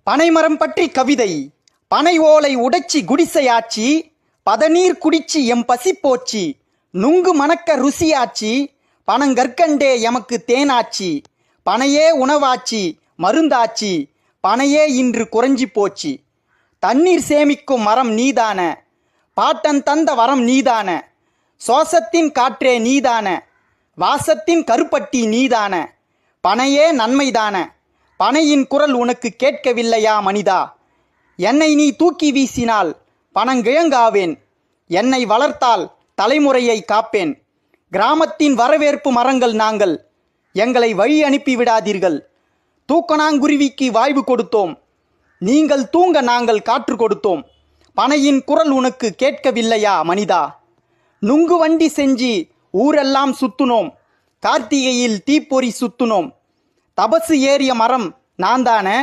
பனைமரம் பற்றி கவிதை. பனை ஓலை உடைச்சி குடிசையாச்சி, பதநீர் குடிச்சி எம் பசி போச்சி, நுங்கு மணக்க ருசியாச்சி, பனங்கற்கண்டே எமக்கு தேனாச்சி, பனையே உணவாச்சி மருந்தாச்சி, பனையே இன்று குறைஞ்சி போச்சு. தண்ணீர் சேமிக்கும் மரம் நீதான, பாட்டன் தந்த வரம் நீதான, சோசத்தின் காற்றே நீதான, வாசத்தின் கருப்பட்டி நீதான, பனையே நன்மைதான, பனையின் குரல் உனக்கு கேட்கவில்லையா மனிதா? என்னை நீ தூக்கி வீசினால் பனங்கிழங்காவேன், என்னை வளர்த்தால் தலைமுறையை காப்பேன். கிராமத்தின் வரவேற்பு மரங்கள் நாங்கள், எங்களை வழி அனுப்பி விடாதீர்கள். தூக்கணாங்குருவிக்கு வாய்வு கொடுத்தோம், நீங்கள் தூங்க நாங்கள் காற்று கொடுத்தோம். பனையின் குரல் உனக்கு கேட்கவில்லையா மனிதா? நுங்கு வண்டி செஞ்சு ஊரெல்லாம் சுத்துனோம், கார்த்திகையில் தீப்பொறி சுத்துனோம். தபசு ஏறிய மரம் நான் தானே,